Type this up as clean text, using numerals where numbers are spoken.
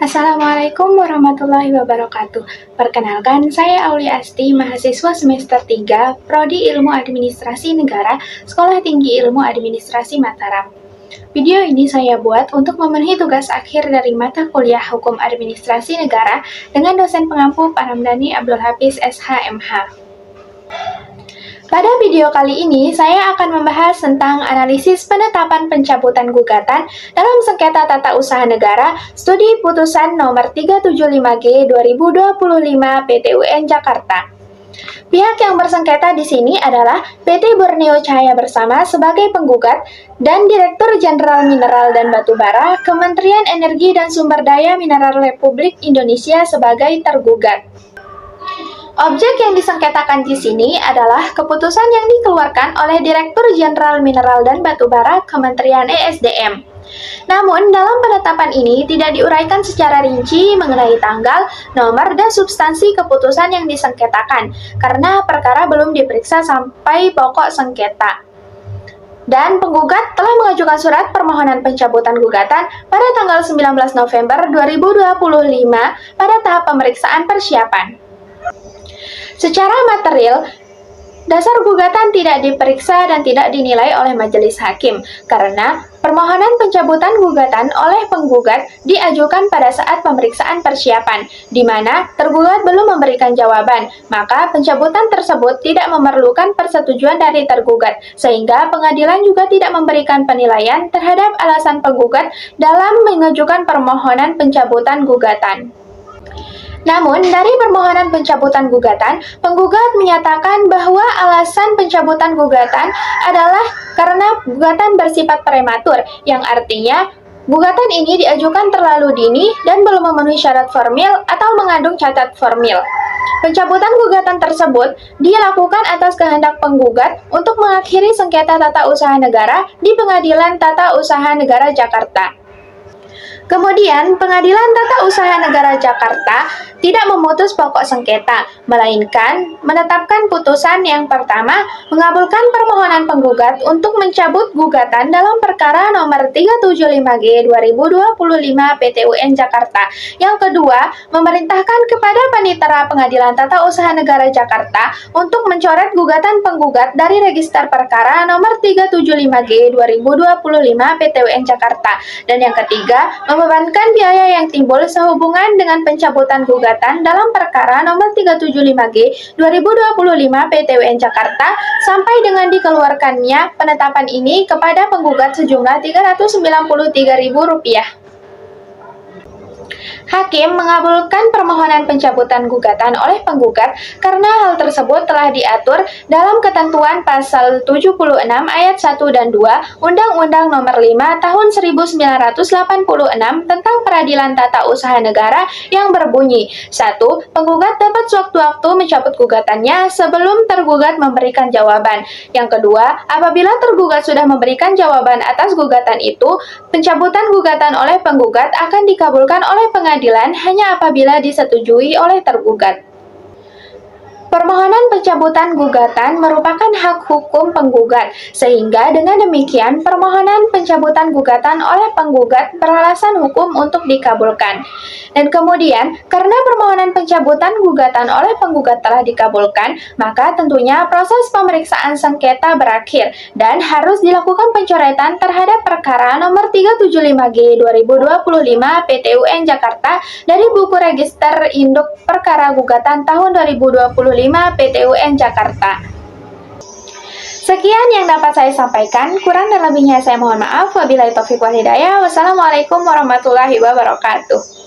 Assalamualaikum warahmatullahi wabarakatuh. Perkenalkan, saya Aulia Asti, mahasiswa semester 3, Prodi Ilmu Administrasi Negara, Sekolah Tinggi Ilmu Administrasi Mataram. Video ini saya buat untuk memenuhi tugas akhir dari mata kuliah Hukum Administrasi Negara dengan dosen pengampu Pak Ramdhani Abdul Hafiz SH.MH. Pada video kali ini, saya akan membahas tentang analisis penetapan pencabutan gugatan dalam sengketa tata usaha negara studi putusan nomor 375G 2025 PT UN Jakarta. Pihak yang bersengketa di sini adalah PT Borneo Cahaya Bersama sebagai penggugat dan Direktur Jenderal Mineral dan Batubara Kementerian Energi dan Sumber Daya Mineral Republik Indonesia sebagai tergugat. Objek yang disengketakan di sini adalah keputusan yang dikeluarkan oleh Direktur Jenderal Mineral dan Batubara Kementerian ESDM. Namun, dalam penetapan ini tidak diuraikan secara rinci mengenai tanggal, nomor, dan substansi keputusan yang disengketakan, karena perkara belum diperiksa sampai pokok sengketa. Dan penggugat telah mengajukan surat permohonan pencabutan gugatan pada tanggal 19 November 2025 pada tahap pemeriksaan persiapan. Secara material, dasar gugatan tidak diperiksa dan tidak dinilai oleh majelis hakim karena permohonan pencabutan gugatan oleh penggugat diajukan pada saat pemeriksaan persiapan, di mana tergugat belum memberikan jawaban, maka pencabutan tersebut tidak memerlukan persetujuan dari tergugat, sehingga pengadilan juga tidak memberikan penilaian terhadap alasan penggugat dalam mengajukan permohonan pencabutan gugatan. Namun, dari permohonan pencabutan gugatan, penggugat menyatakan bahwa alasan pencabutan gugatan adalah karena gugatan bersifat prematur, yang artinya gugatan ini diajukan terlalu dini dan belum memenuhi syarat formil atau mengandung cacat formil. Pencabutan gugatan tersebut dilakukan atas kehendak penggugat untuk mengakhiri sengketa tata usaha negara di Pengadilan Tata Usaha Negara Jakarta. Kemudian, Pengadilan Tata Usaha Negara Jakarta tidak memutus pokok sengketa, melainkan menetapkan putusan yang pertama mengabulkan permohonan penggugat untuk mencabut gugatan dalam perkara nomor 375G 2025 PT UN Jakarta. Yang kedua, memerintahkan kepada Panitera Pengadilan Tata Usaha Negara Jakarta untuk mencoret gugatan penggugat dari register perkara nomor 375G 2025 PT UN Jakarta. Dan yang ketiga, membebankan biaya yang timbul sehubungan dengan pencabutan gugatan dalam perkara nomor 375G 2025 PT UN Jakarta sampai dengan dikeluarkannya penetapan ini kepada penggugat sejumlah Rp393.000. Hakim mengabulkan permohonan pencabutan gugatan oleh penggugat karena hal tersebut telah diatur dalam ketentuan pasal 76 ayat 1 dan 2 Undang-Undang Nomor 5 Tahun 1986 tentang Peradilan Tata Usaha Negara yang berbunyi: 1. Penggugat dapat sewaktu-waktu mencabut gugatannya sebelum tergugat memberikan jawaban. Yang kedua, apabila tergugat sudah memberikan jawaban atas gugatan itu, pencabutan gugatan oleh penggugat akan dikabulkan oleh pengadilan hanya apabila disetujui oleh tergugat. Permohonan pencabutan gugatan merupakan hak hukum penggugat, sehingga dengan demikian permohonan pencabutan gugatan oleh penggugat beralasan hukum untuk dikabulkan. Dan kemudian, karena permohonan pencabutan gugatan oleh penggugat telah dikabulkan, maka tentunya proses pemeriksaan sengketa berakhir dan harus dilakukan pencoretan terhadap perkara nomor 375G 2025 PT UN Jakarta dari buku register induk perkara gugatan tahun 2025 PT UN Jakarta. Sekian yang dapat saya sampaikan, kurang dan lebihnya saya mohon maaf. Wabillahi taufiq wal hidayah. Wassalamualaikum warahmatullahi wabarakatuh.